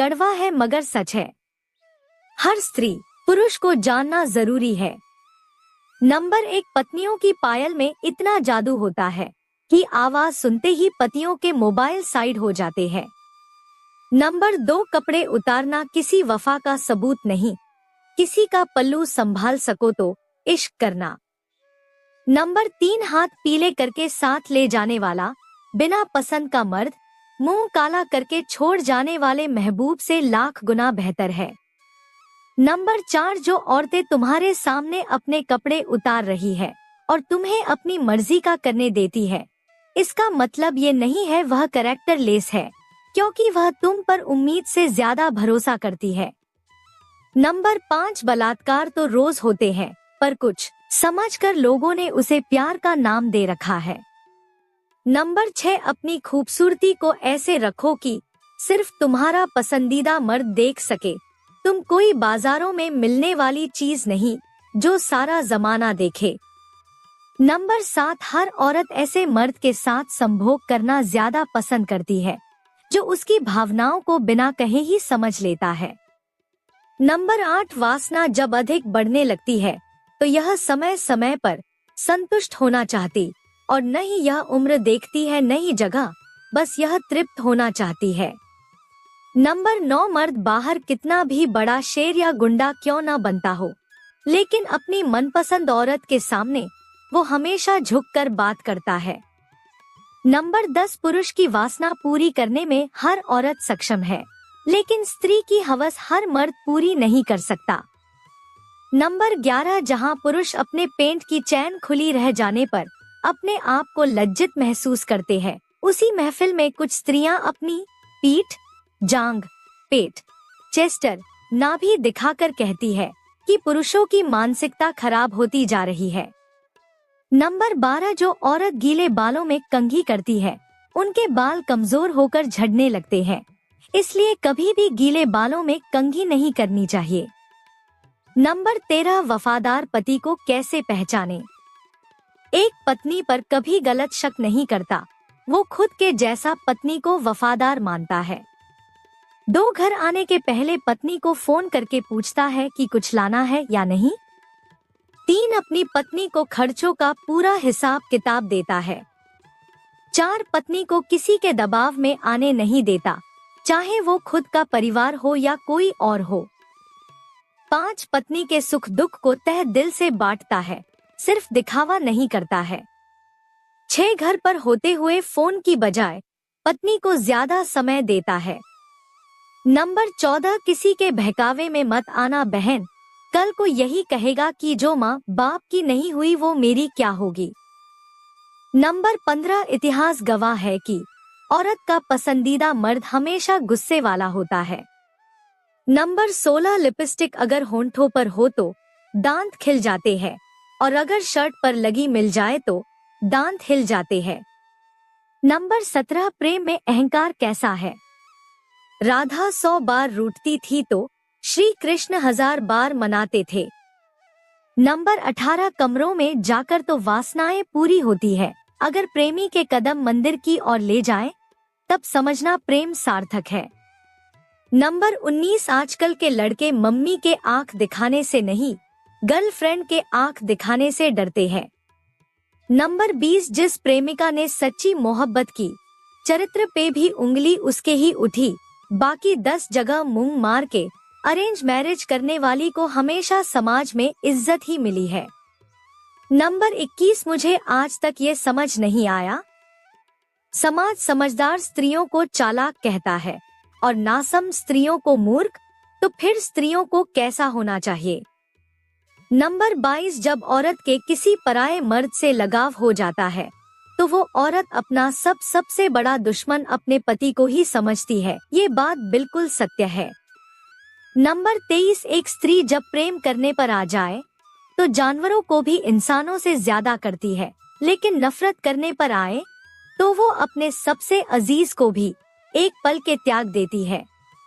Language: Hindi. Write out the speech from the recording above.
कड़वा है मगर सच है। हर स्त्री पुरुष को जानना जरूरी है। नंबर 1, पत्नियों की पायल में इतना जादू होता है कि आवाज सुनते ही पतियों के मोबाइल साइड हो जाते हैं। नंबर 2, कपड़े उतारना किसी वफा का सबूत नहीं, किसी का पल्लू संभाल सको तो इश्क करना। नंबर 3, हाथ पीले करके साथ ले जाने वाला बिना पसंद का मर्द मुंह काला करके छोड़ जाने वाले महबूब से लाख गुना बेहतर है। नंबर 4, जो औरतें तुम्हारे सामने अपने कपड़े उतार रही है और तुम्हें अपनी मर्जी का करने देती है, इसका मतलब ये नहीं है वह कैरेक्टर लेस है, क्योंकि वह तुम पर उम्मीद से ज्यादा भरोसा करती है। नंबर 5, बलात्कार तो रोज होते हैं, पर कुछ समझकर लोगों ने उसे प्यार का नाम दे रखा है। नंबर 6, अपनी खूबसूरती को ऐसे रखो कि सिर्फ तुम्हारा पसंदीदा मर्द देख सके। तुम कोई बाजारों में मिलने वाली चीज नहीं जो सारा जमाना देखे। नंबर 7, हर औरत ऐसे मर्द के साथ संभोग करना ज्यादा पसंद करती है जो उसकी भावनाओं को बिना कहे ही समझ लेता है। नंबर 8, वासना जब अधिक बढ़ने लगती है तो यह समय समय पर संतुष्ट होना चाहती और न ही यह उम्र देखती है न ही जगह, बस यह तृप्त होना चाहती है। नंबर 9, मर्द बाहर कितना भी बड़ा शेर या गुंडा क्यों न बनता हो, लेकिन अपनी मनपसंद औरत के सामने वो हमेशा झुककर बात करता है। नंबर 10, पुरुष की वासना पूरी करने में हर औरत सक्षम है, लेकिन स्त्री की हवस हर मर्द पूरी नहीं कर सकता। नंबर 11, जहां पुरुष अपने पेंट की चैन खुली रह जाने पर अपने आप को लज्जित महसूस करते हैं, उसी महफिल में कुछ स्त्रियां अपनी पीठ, जांग, पेट, चेस्टर, नाभि दिखाकर कहती है कि पुरुषों की मानसिकता खराब होती जा रही है। नंबर 12, जो औरत गीले बालों में कंघी करती है, उनके बाल कमजोर होकर झड़ने लगते हैं, इसलिए कभी भी गीले बालों में कंघी नहीं करनी चाहिए। नंबर 13, वफादार पति को कैसे पहचाने। एक पत्नी पर कभी गलत शक नहीं करता, वो खुद के जैसा पत्नी को वफादार मानता है। 2, घर आने के पहले पत्नी को फोन करके पूछता है कि कुछ लाना है या नहीं। 3, अपनी पत्नी को खर्चों का पूरा हिसाब किताब देता है। 4, पत्नी को किसी के दबाव में आने नहीं देता, चाहे वो खुद का परिवार हो या कोई और हो। 5, पत्नी के सुख दुख को तहे दिल से बांटता है, सिर्फ दिखावा नहीं करता है। 6, घर पर होते हुए फोन की बजाय पत्नी को ज्यादा समय देता है। नंबर 14, किसी के बहकावे में मत आना बहन, कल को यही कहेगा कि जो माँ बाप की नहीं हुई वो मेरी क्या होगी। नंबर 15, इतिहास गवाह है कि औरत का पसंदीदा मर्द हमेशा गुस्से वाला होता है। नंबर 16, लिपस्टिक अगर होंठों पर हो तो दांत खिल जाते हैं और अगर शर्ट पर लगी मिल जाए तो दांत हिल जाते हैं। नंबर 17, प्रेम में अहंकार कैसा है। राधा 100 बार रूठती थी तो श्री कृष्ण 1000 बार मनाते थे। नंबर 18, कमरों में जाकर तो वासनाएं पूरी होती है, अगर प्रेमी के कदम मंदिर की ओर ले जाएं, तब समझना प्रेम सार्थक है। नंबर 19, आजकल के लड़के मम्मी के आंख दिखाने से नहीं, गर्लफ्रेंड के आंख दिखाने से डरते हैं। नंबर 20, जिस प्रेमिका ने सच्ची मोहब्बत की, चरित्र पे भी उंगली उसके ही उठी, बाकी 10 जगह मुंह मार के अरेंज मैरिज करने वाली को हमेशा समाज में इज्जत ही मिली है। नंबर 21, मुझे आज तक ये समझ नहीं आया, समाज समझदार स्त्रियों को चालाक कहता है और नासम स्त्रियों को मूर्ख, तो फिर स्त्रियों को कैसा होना चाहिए। नंबर 22, जब औरत के किसी पराये मर्द से लगाव हो जाता है तो वो औरत अपना सबसे बड़ा दुश्मन अपने पति को ही समझती है, ये बात बिल्कुल सत्य है। नंबर 23, एक स्त्री जब प्रेम करने पर आ जाए तो जानवरों को भी इंसानों से ज्यादा करती है, लेकिन नफरत करने पर आए तो वो अपने सबसे अजीज को भी एक पल के त्याग देती है।